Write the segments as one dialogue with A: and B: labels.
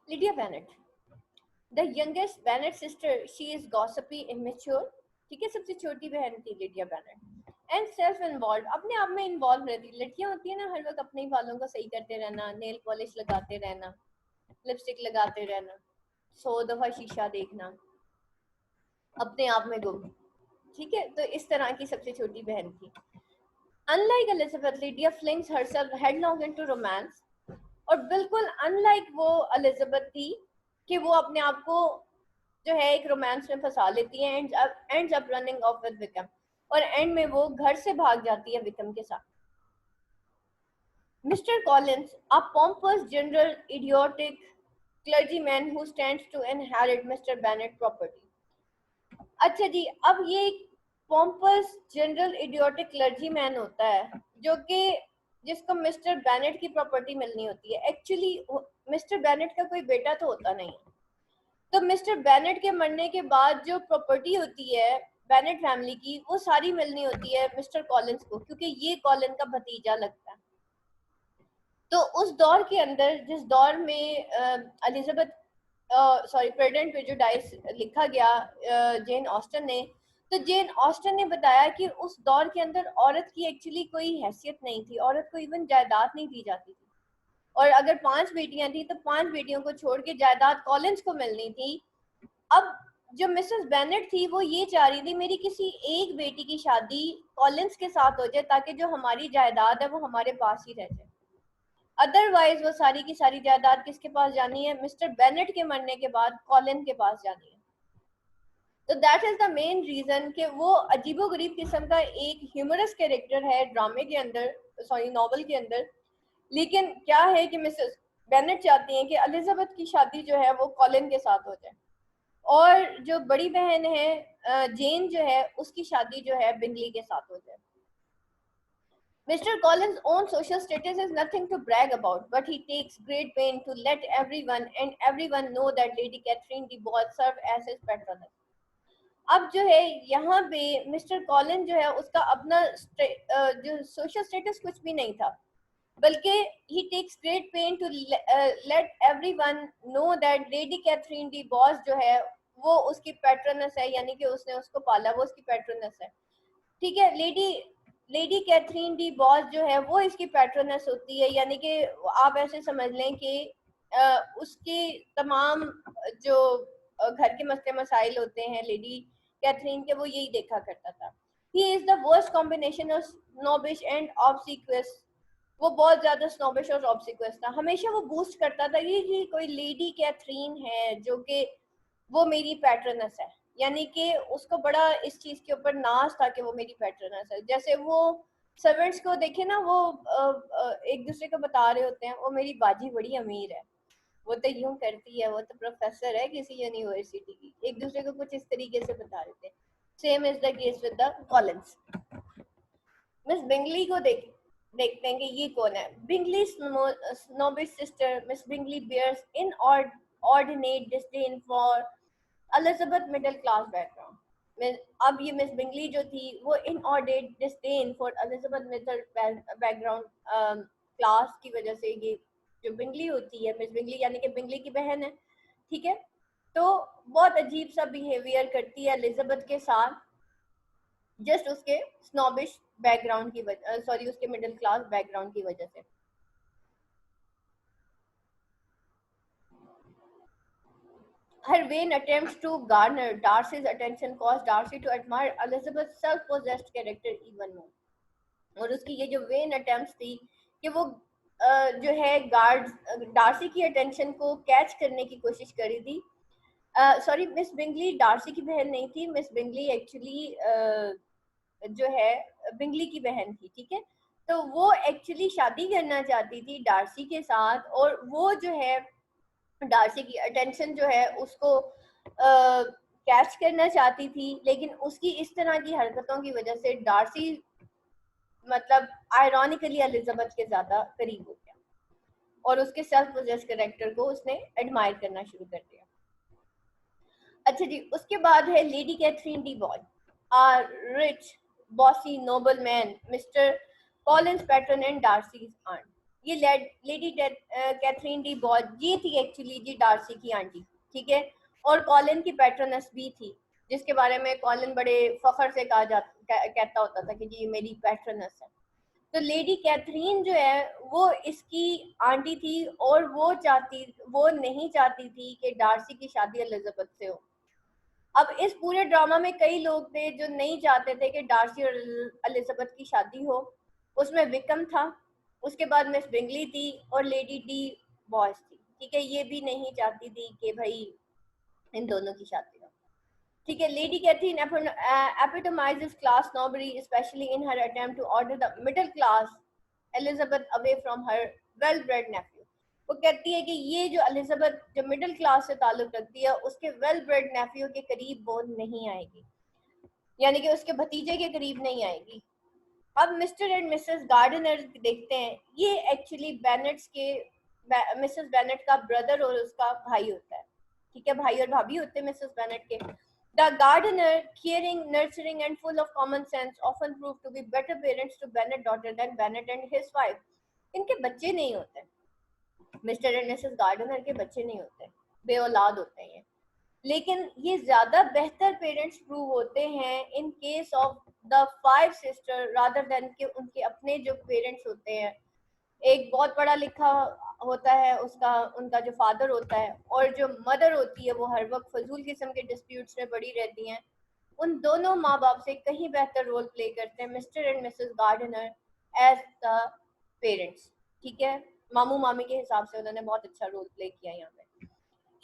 A: Lydia Bennet, the youngest Bennet sister, she is gossipy immature. ठीक है, सबसे छोटी बहन थी Lydia Bennet. And self involve, अपने आप में इन्वॉल्व रहती। लड़कियां होती है ना, हर वक्त अपने ही बालों को सही करते रहना, नेल पॉलिश लगाते रहना, लिपस्टिक लगाते रहना, 100 दफा शीशा देखना, अपने आप में गुम। ठीक है, तो इस तरह की सबसे छोटी बहन थी। Unlike Elizabeth, Lydia flings herself headlong into romance. और बिल्कुल अनलाइक वो एलिजाबेथ थी कि वो अपने आप को जो है एक रोमांस में फंसा लेती है, ends up running of with Vikram, और एंड में वो घर से भाग जाती है विक्रम के साथ। Mister Collins, a pompous general idiotic clergyman who stands to inherit Mr. Bennet property. अच्छा जी, अब ये पॉम्पस जनरल इडियोटिक क्लर्जीमैन होता है जो कि जिसको मिस्टर बेनेट की प्रॉपर्टी मिलनी होती है। एक्चुअली मिस्टर बेनेट का कोई बेटा तो होता नहीं है, तो मिस्टर बेनेट के मरने के बाद जो प्रॉपर्टी होती है बेनेट फैमिली की, वो सारी मिलनी होती है मिस्टर कॉलिंस को, क्योंकि ये कॉलिन का भतीजा लगता है। तो उस दौर के अंदर, जिस दौर में एलिजाबेथ सॉरी प्रेसिडेंट प्रेजुडाइस लिखा गया जेन ऑस्टन ने, तो जेन ऑस्टन ने बताया कि उस दौर के अंदर औरत की एक्चुअली कोई हैसियत नहीं थी, औरत को इवन जायदाद नहीं दी जाती थी, और अगर 5 बेटियां थी तो 5 बेटियों को छोड़ के जायदाद कॉलिंस को मिलनी थी। अब जो मिसेस बेनेट थी वो ये चाह रही थी मेरी किसी एक बेटी की शादी कॉलिंस के साथ हो जाए, ताकि जो हमारी जायदाद है वो हमारे पास ही रह जाए। अदरवाइज वो सारी की सारी जायदाद किसके पास जानी है? मिस्टर बेनेट के मरने के बाद कॉलिन के पास जानी है। तो that is the main reason कि वो अजीबोगरीब किस्म का एक ह्यूमरस कैरेक्टर है ड्रामे के अंदर, सॉरी नॉवल के अंदर। लेकिन क्या है कि मिसेस बेनेट चाहती हैं कि एलिजाबेथ की शादी जो है वो कॉलिन के साथ हो जाए, और जो बड़ी बहन है जेन जो है, उसकी शादी जो है बिंगली के साथ हो जाए। Mr. Collins' own social status is nothing to brag about, but he takes great pain to let everyone know that Lady Catherine de Bois served as his patroness. अब जो है यहाँ पे मिस्टर कॉलिन जो है उसका अपना जो सोशल स्टेटस कुछ भी नहीं था, बल्कि he takes great pain to let everyone know that Lady Catherine de Bourgh जो है वो उसकी पैट्रनस है, यानी कि उसने उसको पाला, वो उसकी पैट्रनस है। ठीक है, लेडी कैथरीन डी बॉस जो है वो इसकी पैट्रनस होती है, यानी कि आप ऐसे समझ लें कि उसके तमाम जो घर के मसले मसाइल होते हैं लेडी कैथरीन के, वो यही देखा करता था। He is the worst combination of snobbish and obsequious. वो बहुत ज्यादा स्नोबिश और ऑब्सिक्वस था, हमेशा वो बूस्ट करता था कि कोई लेडी कैथरीन है जो कि वो मेरी पैट्रनस है, यानी कि उसको बड़ा इस चीज के ऊपर नाज था कि वो मेरी पैट्रनस है। जैसे वो सर्वेंट्स को देखे ना, वो एक दूसरे को बता रहे होते हैं वो मेरी बाजी बड़ी अमीर है, वो तो यूं करती है, वो तो प्रोफेसर है किसी यूनिवर्सिटी की, एक दूसरे को कुछ इस तरीके से बता रहे थे। Same is the case with the Collins. Miss Bingley को देखते हैं कि ये कौन है। Bingley snobbish sister miss Bingley bears inordinate disdain for Elizabeth middle class background. अब ये मिस बिंगली जो थी वो inordinate disdain for Elizabeth middle background class की वजह से, ये जो बिंगली होती है, मिस बिंगली यानी कि बिंगली की बहन है, ठीक है, तो बहुत अजीब सा बिहेवियर करती है एलिजाबेथ के साथ, जस्ट उसके स्नोबिश बैकग्राउंड की वजह, सॉरी उसके मिडिल क्लास बैकग्राउंड की वजह से। Her vain attempts to garner Darcy's attention caused Darcy to admire Elizabeth's self-possessed character even more. और उसकी ये जो वेन अटेम्प्ट्स थी कि वो जो है गार्ड डार्सी की अटेंशन को कैच करने की कोशिश करी थी। सॉरी, मिस बिंगली डार्सी की बहन नहीं थी, मिस बिंगली एक्चुअली जो है बिंगली की बहन थी, ठीक है। तो वो एक्चुअली शादी करना चाहती थी डार्सी के साथ, और वो जो है डार्सी की अटेंशन जो है उसको कैच करना चाहती थी, लेकिन उसकी इस तरह की हरकतों की वजह से डार्सी मतलब आयरॉनिकली एलिजाबेथ के ज्यादा करीब हो गया, और उसके सेल्फ पोजेस कैरेक्टर को उसने एडमायर करना शुरू कर दिया। अच्छा जी, उसके बाद है Lady Catherine de Bourgh, a rich bossy noble man, Mr Collins patron and Darcy's aunt. ये लेडी कैथरीन डी बॉल ये थी एक्चुअली जी डार्सी की आंटी, ठीक है, और कॉलिन की पैट्रनस भी थी, जिसके बारे में कॉलिन बड़े फखर से कहता होता था कि जी ये मेरी पैट्रनस है। तो लेडी कैथरीन जो है वो इसकी आंटी थी, और वो नहीं चाहती थी कि डार्सी की शादी एलिजाबेथ से हो। अब इस पूरे ड्रामा में कई लोग थे जो नहीं चाहते थे कि डार्सी और एलिजाबेथ की शादी हो। उसमें विकम था, उसके बाद मिस बिंगली थी, और लेडी डी बॉयस थी, ठीक है, ये भी नहीं चाहती थी कि भाई इन दोनों की शादी हो, ठीक है। Lady Catherine epitomizes class snobbery, especially in her attempt to order the middle class Elizabeth away from her well-bred nephew. वो कहती है कि ये जो एलिजाबेथ जो मिडिल क्लास से ताल्लुक रखती है उसके वेल ब्रेड नेफ्यू के करीब वो नहीं आएगी, यानी कि उसके भतीजे के करीब नहीं आएगी। अब मिस्टर एंड मिसेस गार्डनर देखते हैं, ये एक्चुअली बेनेट्स के मिसेस बेनेट का ब्रदर और उसका भाई होता है, ठीक है, भाई और भाभी होते हैं मिसेस बेनेट के। The Gardiner, caring, nurturing and full of common sense, often prove to be better parents to Bennet daughter than Bennet and his wife. इनके बच्चे नहीं होते, मिस्टर एंड मिसेस गार्डनर के बच्चे नहीं होते, बे औलाद होते हैं, लेकिन ये ज्यादा बेहतर पेरेंट्स प्रूव होते हैं in case of the five sister rather than के उनके अपने जो पेरेंट्स होते हैं। एक बहुत पढ़ा लिखा होता है उसका उनका जो फादर होता है, और जो मदर होती है वो हर वक्त फजूल किस्म के डिस्प्यूट्स में पड़ी रहती हैं। उन दोनों माँ बाप से कहीं बेहतर रोल प्ले करते हैं Mr and Mrs Gardiner as the parents, ठीक है, मामू मामी के हिसाब से उन्होंने बहुत अच्छा रोल प्ले किया यहाँ पे।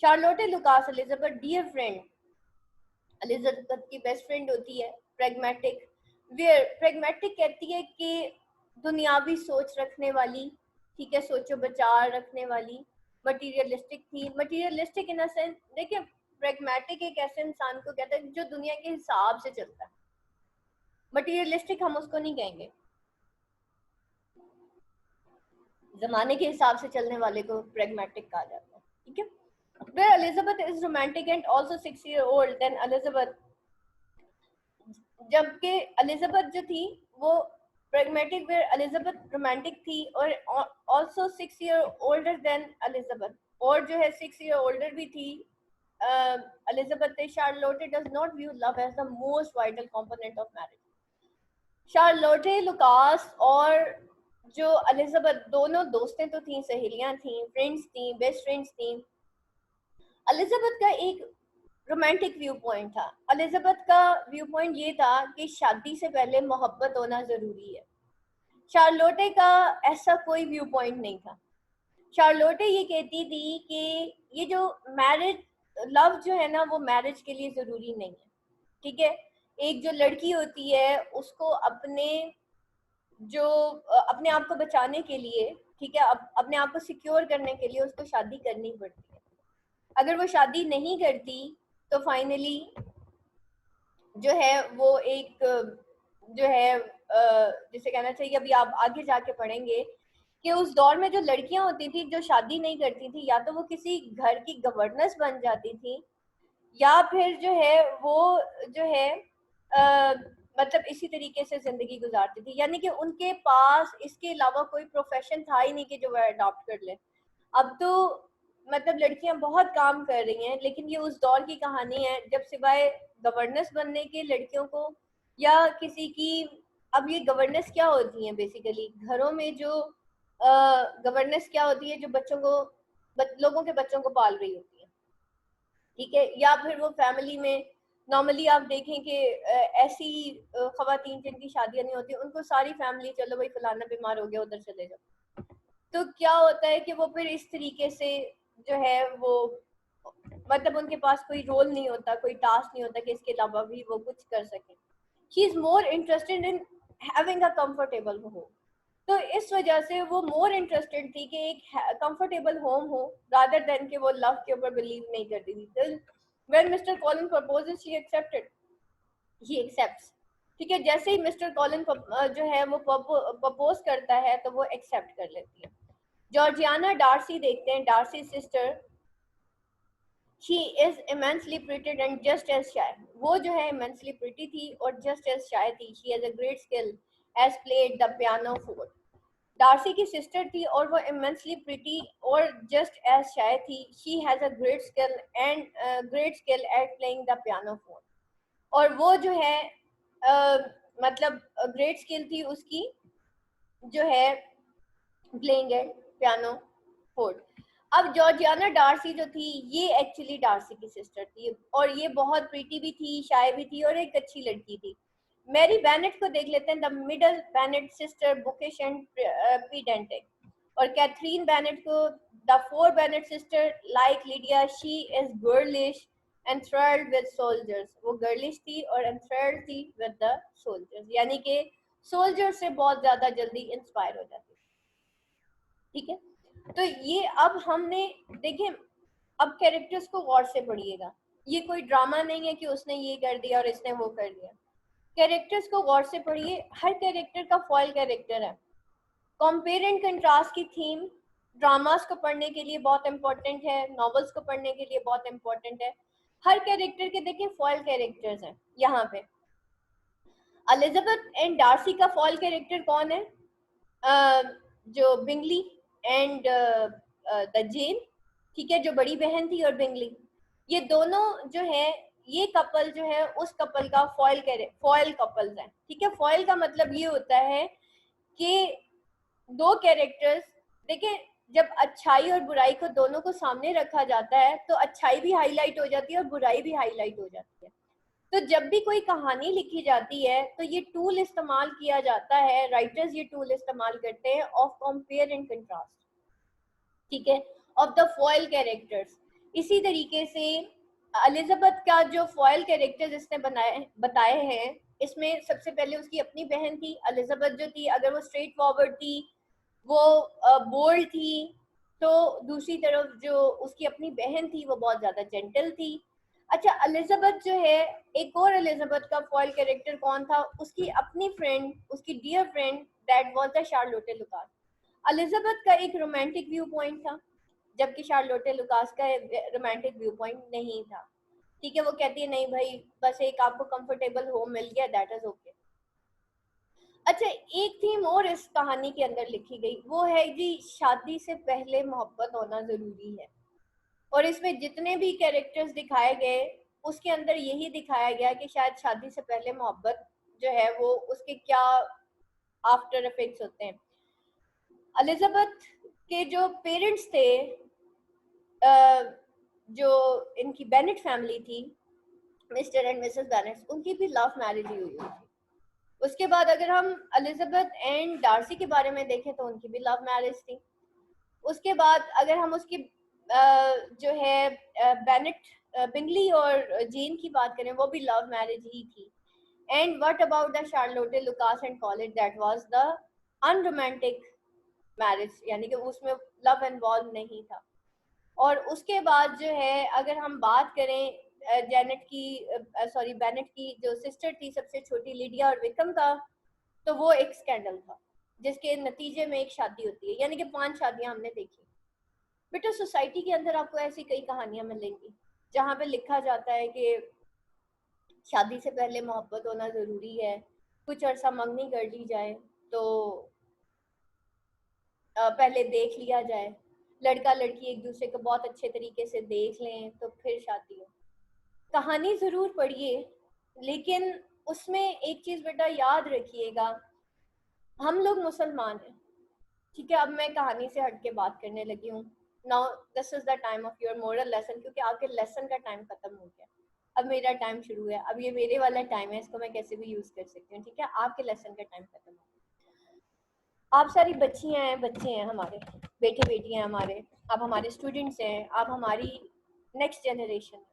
A: Charlotte Lucas Elizabeth dear friend, Elizabeth की बेस्ट फ्रेंड होती है, प्रेगमेटिक, वेयर प्रेगमेटिक कहती है कि दुनियावी सोच रखने वाली, ठीक है, सोचो बचार रखने वाली। मटीरियलिस्टिक थी, मटीरियलिस्टिक इन अ सेंस, देखिए प्रेगमेटिक एक ऐसे इंसान को कहता है जो दुनिया के हिसाब से चलता है, मटीरियलिस्टिक हम उसको नहीं कहेंगे, जमाने के हिसाब से चलने वाले को प्रेगमेटिक कहा जाता है, ठीक है। Where Elizabeth is romantic and also 6 year old, then Elizabeth, जबकि एलिजाबेथ जो थी वो प्रेगमेटिक, वेयर एलिजाबेथ रोमांटिक थी और also 6 year older than Elizabeth, और जो है 6 year older भी थी एलिजाबेथ से। Charlotte does not view love as the most vital component of marriage. Charlotte Lucas और जो एलिजाबेथ दोनों दोस्तें तो थी, सहेलियां थी, फ्रेंड्स थी, बेस्ट फ्रेंड्स थी। एलिजाबेथ का एक रोमांटिक व्यू पॉइंट था, एलिजाबेथ का व्यू पॉइंट ये था कि शादी से पहले मोहब्बत होना जरूरी है। शार्लोटे का ऐसा कोई व्यू पॉइंट नहीं था। शार्लोटे ये कहती थी कि ये जो मैरिज लव जो है ना वो मैरिज के लिए जरूरी नहीं है, ठीक है। एक जो लड़की होती है उसको अपने आप को बचाने के लिए, ठीक है, अपने आप को सिक्योर करने के लिए उसको शादी करनी पड़ती है। अगर वो शादी नहीं करती तो फाइनली जो है वो एक जो है जिसे कहना चाहिए, अभी आप आगे जाके पढ़ेंगे कि उस दौर में जो लड़कियां होती थी जो शादी नहीं करती थी, या तो वो किसी घर की गवर्नेंस बन जाती थी, या फिर जो है वो जो है आ, मतलब इसी तरीके से जिंदगी गुजारती थी, यानी कि उनके पास इसके अलावा कोई प्रोफेशन था ही नहीं कि जो वह अडॉप्ट कर ले। अब तो मतलब लड़कियां बहुत काम कर रही हैं, लेकिन ये उस दौर की कहानी है जब सिवाय गवर्नेंस बनने के लड़कियों को या किसी की, अब ये गवर्नेंस क्या होती है बेसिकली घरों में जो गवर्नेंस क्या होती है, जो बच्चों को लोगों के बच्चों को पाल रही होती है, ठीक है, या फिर वो फैमिली में नॉर्मली आप देखें कि ऐसी खवातीन जिनकी शादियां नहीं होती उनको सारी फैमिली, चलो भाई फलाना बीमार हो गया उधर चले जाओ, तो क्या होता है कि वो फिर इस तरीके से जो है वो मतलब उनके पास कोई रोल नहीं होता, कोई टास्क नहीं होता कि इसके अलावा भी वो कुछ कर सके। She is more interested in having a comfortable home, तो इस वजह से वो मोर इंटरेस्टेड थी कि एक कंफर्टेबल होम हो रादर देन कि वो लव के ऊपर बिलीव नहीं करती थी। When mister Colin proposes she accepted, he accepts, ठीक है, जैसे ही मिस्टर कॉलिन जो है वो प्रपोज करता है तो वो एक्सेप्ट कर लेती है। जॉर्जियाना डार्सी देखते हैं, Darcy sister, she is immensely pretty and just as shy, वो जो है इमेंसली प्रिटी थी और जस्ट एज शाय थी। She has a great skill as played the pianoforte. Darcy की सिस्टर थी और वो इमेंसली प्रिटी और जस्ट एज शाय थी. She has a great skill at playing the pianoforte. और वो जो है मतलब ग्रेट स्किल थी उसकी जो है प्लेइंग एट पियानो फोन. अब जॉर्जियाना डार्सी जो थी ये एक्चुअली डार्सी की सिस्टर थी और ये बहुत प्रीटी भी थी, शाय भी थी और एक अच्छी लड़की थी. मैरी बैनेट को देख लेते हैं. The middle Bennet sister bookish and pedantic. और कैथरीन बैनेट को the four Bennet sister like Lydia she is girlish enthralled with soldiers. वो गर्लिश थी और एंथ्रल्ड थी विद द सोल्जर्स, यानी कि सोल्जर से बहुत ज्यादा जल्दी इंस्पायर हो जाती. ठीक है, तो ये अब हमने देखे. अब कैरेक्टर्स को गौर से पढ़िएगा. ये कोई ड्रामा नहीं है कि उसने ये कर दिया और इसने वो कर दिया. कैरेक्टर्स को गौर से पढ़िए. हर कैरेक्टर का फॉयल कैरेक्टर है. कंपेयर एंड कंट्रास्ट की थीम ड्रामास को पढ़ने के लिए बहुत इंपॉर्टेंट है, नॉवेल्स को पढ़ने के लिए बहुत इंपॉर्टेंट है. हर कैरेक्टर के देखिए फॉयल कैरेक्टर्स हैं. यहाँ पे एलिजाबेथ एंड डार्सी का फॉयल कैरेक्टर कौन है? जो बिंगली एंड द जेन. ठीक है, जो बड़ी बहन थी और बिंगली, ये दोनों जो है ये कपल जो है उस कपल का फॉयल कपल्स हैं. ठीक है, फॉयल का मतलब ये होता है कि दो कैरेक्टर्स देखिए, जब अच्छाई और बुराई को दोनों को सामने रखा जाता है तो अच्छाई भी हाईलाइट हो जाती है और बुराई भी हाईलाइट हो जाती है. तो जब भी कोई कहानी लिखी जाती है तो ये टूल इस्तेमाल किया जाता है, राइटर्स ये टूल इस्तेमाल करते हैं ऑफ कंपेयर एंड कंट्रास्ट. ठीक है, ऑफ द फॉयल कैरेक्टर्स. इसी तरीके से एलिजाबेथ का जो फॉयल कैरेक्टर्स इसने बताए हैं, इसमें सबसे पहले उसकी अपनी बहन थी. एलिजाबेथ जो थी, अगर वो स्ट्रेट फॉरवर्ड थी, वो बोल्ड थी, तो दूसरी तरफ जो उसकी अपनी बहन थी वो बहुत ज्यादा जेंटल थी. अच्छा, एलिजाबेथ जो है, एक और एलिजाबेथ का फॉयल कैरेक्टर कौन था? उसकी अपनी फ्रेंड, उसकी dear friend, that was the Charlotte Lucas. Elizabeth का एक रोमांटिक व्यू पॉइंट था, जबकि शार्लोटे लुकास का रोमांटिक व्यू पॉइंट नहीं था. ठीक है, वो कहती है नहीं भाई, बस एक आपको कंफर्टेबल होम मिल गया, दैट इज ओके. अच्छा, एक थीम और इस कहानी के अंदर लिखी गई, वो है जी शादी से पहले मोहब्बत होना जरूरी है. और इसमें जितने भी कैरेक्टर्स दिखाए गए उसके अंदर यही दिखाया गया कि शायद शादी से पहले मोहब्बत जो है वो उसके क्या आफ्टर इफेक्ट्स होते हैं. एलिजाबेथ के जो पेरेंट्स थे, जो इनकी बेनेट फैमिली थी, मिस्टर एंड मिसेस बेनेट, उनकी भी लव मैरिज ही हुई थी. उसके बाद अगर हम एलिजाबेथ एंड डार्सी के बारे में देखें तो उनकी भी लव मैरिज थी. उसके बाद अगर हम उसकी जो है बेनेट बिंगली और जेन की बात करें, वो भी लव मैरिज ही थी. And what about the Charlotte Lucas and college, that was the unromantic marriage, यानी कि उसमें लव इन्वॉल्व नहीं था. और उसके बाद जो है अगर हम बात करें जेनेट की, सॉरी बेनेट की जो सिस्टर थी सबसे छोटी, लिडिया और विक्रम का, तो वो एक स्कैंडल था जिसके नतीजे में एक शादी होती है, यानी कि 5 शादियां हमने देखी. बेटा, सोसाइटी के अंदर आपको ऐसी कई कहानियां मिलेंगी जहाँ पे लिखा जाता है कि शादी से पहले मोहब्बत होना जरूरी है, कुछ अरसा मंगनी कर ली जाए, तो पहले देख लिया जाए, लड़का लड़की एक दूसरे को बहुत अच्छे तरीके से देख लें तो फिर शादी हो. कहानी जरूर पढ़िए, लेकिन उसमें एक चीज बेटा याद रखिएगा, हम लोग मुसलमान हैं. ठीक है, अब मैं कहानी से हट के बात करने लगी हूँ. Now this is the time of your moral lesson, क्योंकि आपके लेसन का टाइम खत्म हो गया. अब मेरा टाइम शुरू है. अब ये मेरे वाला टाइम है, इसको मैं कैसे भी यूज कर सकती हूँ. ठीक है, आपके लेसन का टाइम खत्म हो गया. आप सारी बच्चियां हैं, बच्चे हैं, हमारे बेटे बेटियां हैं, हमारे आप हमारे स्टूडेंट्स हैं, आप हमारी नेक्स्ट जनरेशन है.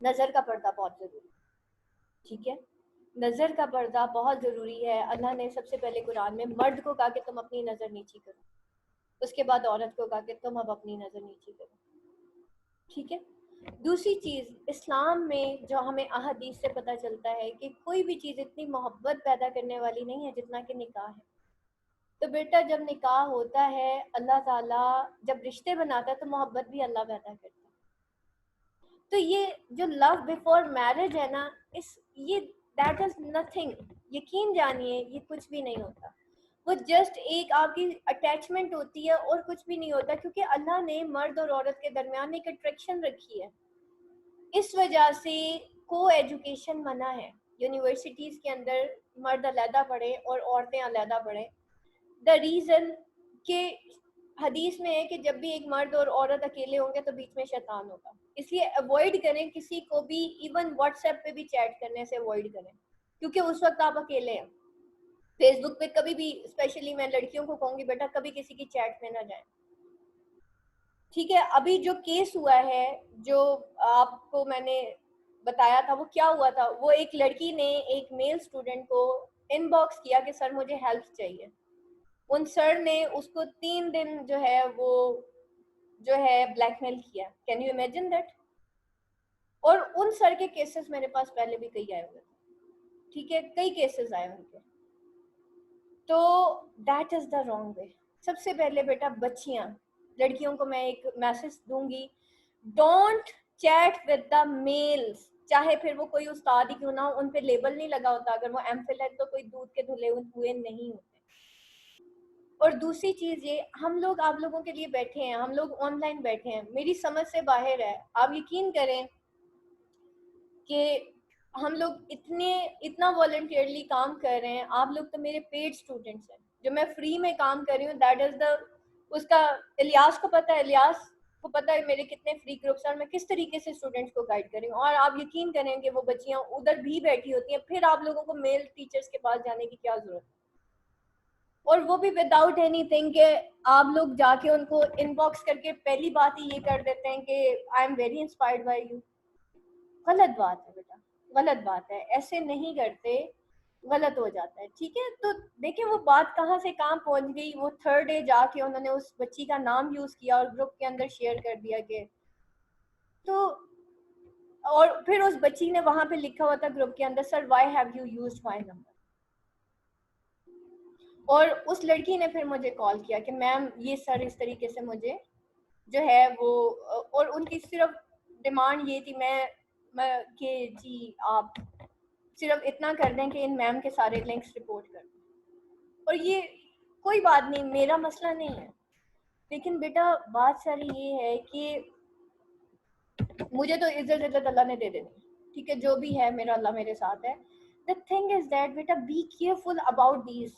A: नज़र का पर्दा बहुत ज़रूरी. ठीक है, नज़र का पर्दा बहुत ज़रूरी है. अल्लाह ने सबसे पहले कुरान में मर्द को कहा कि तुम अपनी नज़र नीची करो, उसके बाद औरत को कहा कि तुम अब अपनी नज़र नीची करो. ठीक है, दूसरी चीज़, इस्लाम में जो हमें अहदीस से पता चलता है कि कोई भी चीज़ इतनी मोहब्बत पैदा करने वाली नहीं है जितना कि निकाह है. तो बेटा, जब निकाह होता है, अल्लाह ताला जब रिश्ते बनाता है तो मोहब्बत भी अल्लाह पैदा करता है. तो ये जो लव बिफोर मैरिज है ना, इस ये दैट इज नथिंग. यकीन जानिए ये कुछ भी नहीं होता. वो जस्ट एक आपकी अटैचमेंट होती है और कुछ भी नहीं होता, क्योंकि अल्लाह ने मर्द और औरत के दरमियान एक अट्रैक्शन रखी है। इस वजह से को एजुकेशन मना है। यूनिवर्सिटीज के अंदर मर्द अलहदा पढ़े और औरतें अलहदा पढ़े। द रीजन के हदीस में है कि जब भी एक मर्द और औरत अकेले होंगे तो बीच में शैतान होगा, इसलिए अवॉइड करें किसी को भी, इवन व्हाट्सएप पे भी चैट करने से अवॉइड करें, क्योंकि उस वक्त आप अकेले हैं। फेसबुक पे कभी भी, स्पेशली मैं लड़कियों को कहूंगी, बेटा कभी किसी की चैट में ना जाएं। ठीक है, अभी जो केस हुआ है, जो आपको मैंने बताया था, वो क्या हुआ था, वो एक लड़की ने एक मेल स्टूडेंट को इनबॉक्स किया कि सर मुझे हेल्प चाहिए। उन सर ने उसको 3 दिन जो है वो जो है ब्लैकमेल किया। Can you imagine that? और उन सर के केसेस मेरे पास पहले भी कई आए हुए थे। ठीक है, कई केसेस आए उनके। तो that is the wrong way. सबसे पहले बेटा बच्चियां, लड़कियों को मैं एक मैसेज दूंगी, don't chat with the mails, चाहे फिर वो कोई उस्ताद ही क्यों ना हो, उन पे लेबल नहीं लगा होता, अगर वो एमफिल है तो कोई दूध के धुले हुए नहीं होते। और दूसरी चीज ये, हम लोग आप लोगों के लिए बैठे हैं, हम लोग ऑनलाइन बैठे हैं, मेरी समझ से बाहर है। आप यकीन करें कि हम लोग इतना वॉलंटियरली काम कर रहे हैं। आप लोग तो मेरे पेड स्टूडेंट्स हैं, जो मैं फ्री में काम कर रही हूँ, दैट इज द उसका इलियास को पता है, इलियास को पता है मेरे कितने फ्री ग्रुप्स हैं और मैं किस तरीके से स्टूडेंट्स को गाइड कर रही हूँ। और आप यकीन करें कि वो बच्चियां उधर भी बैठी होती हैं, फिर आप लोगों को मेल टीचर्स के पास जाने की क्या जरूरत है? और वो भी विदाउट एनीथिंग के आप लोग जाके उनको इनबॉक्स करके पहली बात ही ये कर देते हैं कि I am very inspired by you. गलत बात है बेटा, गलत बात है, ऐसे नहीं करते, गलत हो जाता है। ठीक है, तो देखिए वो बात कहाँ से कहाँ पहुंच गई। वो थर्ड डे जाके उन्होंने उस बच्ची का नाम यूज किया और ग्रुप के अंदर शेयर कर दिया कि, तो और फिर उस बच्ची ने वहां पे लिखा हुआ था ग्रुप के अंदर, sir why have you used my number. और उस लड़की ने फिर मुझे कॉल किया कि मैम ये सर इस तरीके से मुझे जो है वो, और उनकी सिर्फ डिमांड ये थी, मैं कि जी आप सिर्फ इतना कर दें कि इन मैम के सारे लिंक्स रिपोर्ट कर दें। और ये कोई बात नहीं, मेरा मसला नहीं है, लेकिन बेटा बात सारी ये है कि मुझे तो इज्जत अल्लाह ने दे देनी। ठीक है, जो भी है मेरा, अल्लाह मेरे साथ है। द थिंग इज दैट बेटा बी केयरफुल अबाउट दीज।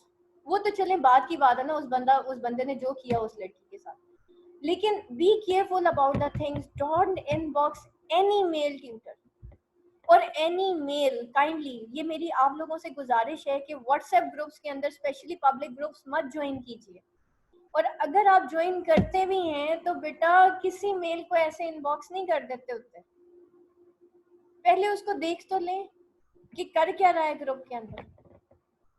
A: वो तो चले बात की बात है ना, उस बंदे ने जो किया उस लड़की के साथ, लेकिन be careful about the things. Don't inbox any male tutor और एनी मेल। काइंडली ये मेरी आप लोगों से गुजारिश है कि व्हाट्सएप ग्रुप्स के अंदर, स्पेशली पब्लिक ग्रुप्स, मत ज्वाइन कीजिए। और अगर आप ज्वाइन करते भी हैं तो बेटा किसी मेल को ऐसे इनबॉक्स नहीं कर देते होते, पहले उसको देख तो लें कि कर क्या रहा है ग्रुप के अंदर।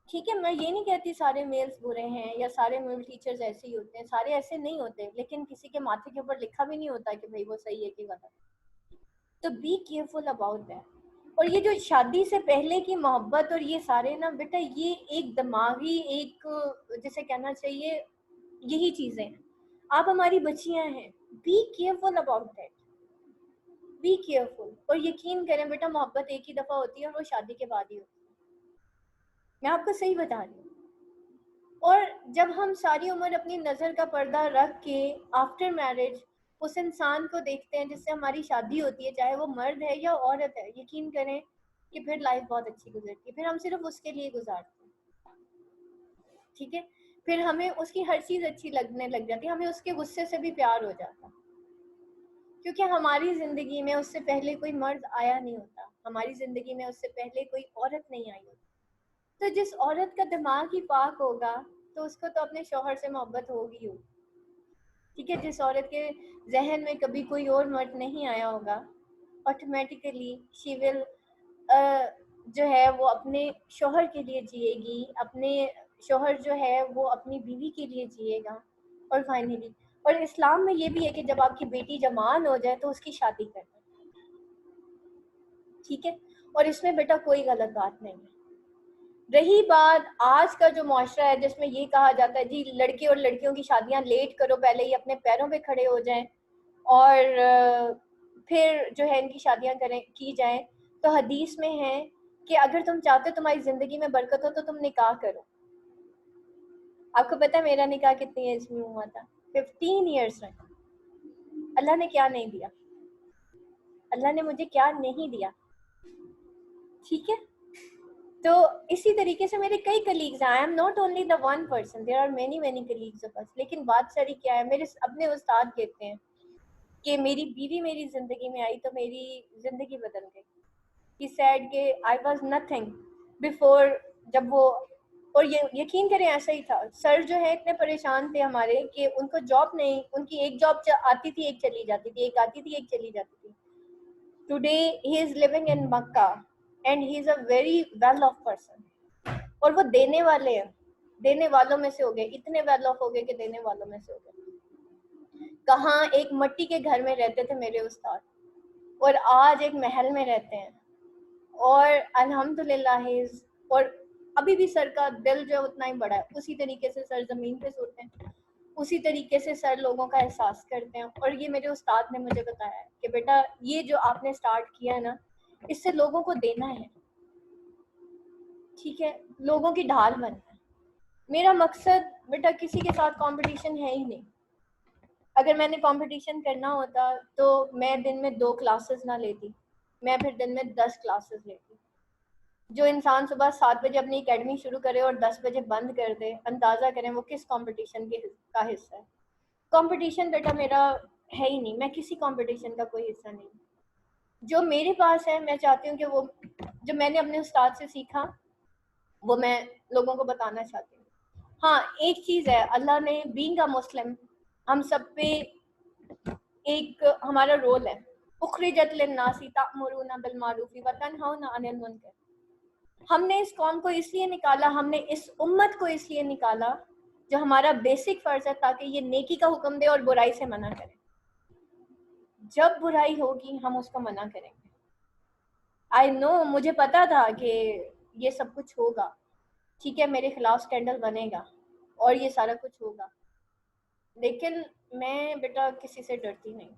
A: ठीक है, मैं ये नहीं कहती सारे मेल्स बुरे हैं या सारे मेल टीचर्स ऐसे ही होते हैं, सारे ऐसे नहीं होते, लेकिन किसी के माथे के ऊपर लिखा भी नहीं होता कि भाई वो सही है कि गलत। तो बी केयरफुल अबाउट दैट। और ये जो शादी से पहले की मोहब्बत और ये सारे ना बेटा, ये एक दिमागी एक, जिसे कहना चाहिए, यही चीजें हैं। आप हमारी बच्चियां हैं, B careful about that, be careful. और यकीन करें बेटा, मोहब्बत एक ही दफा होती है और वो शादी के बाद ही होती है, मैं आपको सही बता रही हूँ। और जब हम सारी उम्र अपनी नज़र का पर्दा रख के आफ्टर मैरिज उस इंसान को देखते हैं जिससे हमारी शादी होती है, चाहे वो मर्द है या औरत है, यकीन करें कि फिर लाइफ बहुत अच्छी गुजरती है, फिर हम सिर्फ उसके लिए गुजारते हैं। ठीक है, फिर हमें उसकी हर चीज़ अच्छी लगने लग जाती है, हमें उसके गुस्से से भी प्यार हो जाता है, क्योंकि हमारी ज़िंदगी में उससे पहले कोई मर्द आया नहीं होता, हमारी ज़िंदगी में उससे पहले कोई औरत नहीं आई होती। तो जिस औरत का दिमाग ही पाक होगा तो उसको तो अपने शौहर से मोहब्बत होगी होगी। ठीक है, जिस औरत के जहन में कभी कोई और मर्द नहीं आया होगा, ऑटोमेटिकली शी विल जो है वो अपने शौहर के लिए जिएगी, अपने शौहर जो है वो अपनी बीवी के लिए जिएगा। और फाइनली, और इस्लाम में ये भी है कि जब आपकी बेटी जवान हो जाए तो उसकी शादी कर दो। ठीक है, और इसमें बेटा कोई गलत बात नहीं है। रही बात आज का जो मुआशरा है जिसमें ये कहा जाता है जी लड़के और लड़कियों की शादियां लेट करो, पहले ही अपने पैरों पे खड़े हो जाएं और फिर जो है इनकी शादियां करें की जाएं, तो हदीस में है कि अगर तुम चाहते हो तुम्हारी जिंदगी में बरकत हो तो तुम निकाह करो। आपको पता है मेरा निकाह कितनी एज में हुआ था? 15 ईयर्स में। अल्लाह ने क्या नहीं दिया, अल्लाह ने मुझे क्या नहीं दिया, ठीक है। तो इसी तरीके से मेरे कई कलीग्स हैं, I am not only the one person, there are many many colleagues of us. लेकिन बात सारी क्या है, मेरे अपने उस्ताद कहते हैं कि मेरी बीवी मेरी जिंदगी में आई तो मेरी जिंदगी बदल गई। ही सेड कि आई वाज नथिंग बिफोर, जब वो, और ये यकीन करें ऐसा ही था। सर जो है इतने परेशान थे हमारे कि उनको जॉब नहीं, उनकी एक जॉब आती थी एक चली जाती थी, एक आती थी एक चली जाती थी। Today he is living in Mecca and he is a very well of person, और वो देने वाले हैं, देने वालों में से हो गए, इतने वेल ऑफ हो गए कि देने वालों में से हो गए। कहाँ एक मट्टी के घर में रहते थे मेरे उस्ताद, और आज एक महल में रहते हैं, और अल्हम्दुलिल्लाह। और अभी भी सर का दिल जो उतना ही बड़ा है, उसी तरीके से सर जमीन पे सोते हैं, उसी तरीके से सर लोगों का एहसास करते हैं। और ये मेरे उस्ताद ने मुझे बताया है कि बेटा ये जो आपने स्टार्ट किया है ना, इससे लोगों को देना है, ठीक है, लोगों की ढाल बनना है। मेरा मकसद बेटा किसी के साथ कंपटीशन है ही नहीं। अगर मैंने कंपटीशन करना होता तो मैं दिन में 2 क्लासेस ना लेती, मैं फिर दिन में 10 क्लासेस लेती। जो इंसान सुबह 7 बजे अपनी एकेडमी शुरू करे और 10 बजे बंद कर दे, अंदाजा करें वो किस कंपटीशन का हिस्सा है। कंपटीशन बेटा मेरा है ही नहीं, मैं किसी कंपटीशन का कोई हिस्सा नहीं। जो मेरे पास है मैं चाहती हूँ कि वो जो मैंने अपने उस्ताद से सीखा वो मैं लोगों को बताना चाहती हूँ। हाँ, एक चीज़ है, अल्लाह ने बीइंग अ मुस्लिम हम सब पे एक हमारा रोल है, उखरिजत लिन्नासी तामुरूना बिल मारूफी व तनहौना अनिल मुनकर। हमने इस कौम को इसलिए निकाला, हमने इस उम्मत को इसलिए निकाला, जो हमारा बेसिक फर्ज है, ताकि ये नेकी का हुक्म दे और बुराई से मना करे। जब बुराई होगी हम उसको मना करेंगे। आई नो, मुझे पता था कि ये सब कुछ होगा, ठीक है, मेरे खिलाफ स्कैंडल बनेगा और ये सारा कुछ होगा, लेकिन मैं बेटा किसी से डरती नहीं,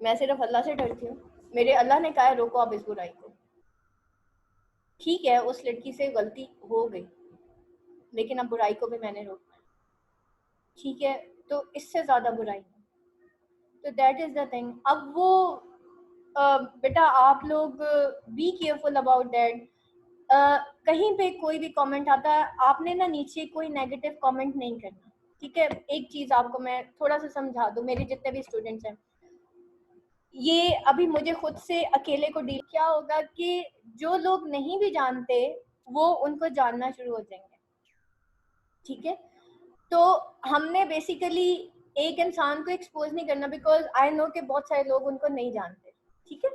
A: मैं सिर्फ अल्लाह से डरती हूँ। मेरे अल्लाह ने कहा है रोको आप इस बुराई को। ठीक है, उस लड़की से गलती हो गई, लेकिन अब बुराई को भी मैंने रोकना है, ठीक है, तो इससे ज़्यादा बुराई नहीं। तो दैट इज़ द थिंग। अब वो बेटा आप लोग बी केयरफुल अबाउट दैट। कहीं पे कोई भी कमेंट आता है, आपने ना नीचे कोई नेगेटिव कमेंट नहीं करना, ठीक है। एक चीज़ आपको मैं थोड़ा सा समझा दूँ, मेरे जितने भी स्टूडेंट्स हैं, ये अभी मुझे खुद से अकेले को डील क्या होगा कि जो लोग नहीं भी जानते वो उनको जानना शुरू हो जाएंगे, ठीक है। तो हमने बेसिकली एक इंसान को एक्सपोज नहीं करना, बिकॉज आई नो कि बहुत सारे लोग उनको नहीं जानते, ठीक है।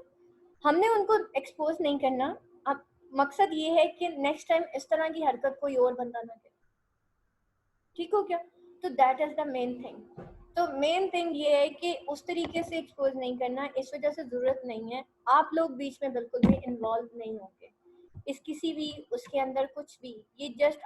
A: हमने उनको एक्सपोज नहीं करना। अब मकसद ये है कि नेक्स्ट टाइम इस तरह की हरकत कोई और बंदा ना करे, ठीक हो क्या। तो that is the main thing. तो मेन थिंग ये है कि उस तरीके से एक्सपोज नहीं करना, इस वजह से ज़रूरत नहीं है। आप लोग बीच में बिल्कुल भी इन्वॉल्व नहीं होंगे इस किसी भी उसके अंदर कुछ भी, ये जस्ट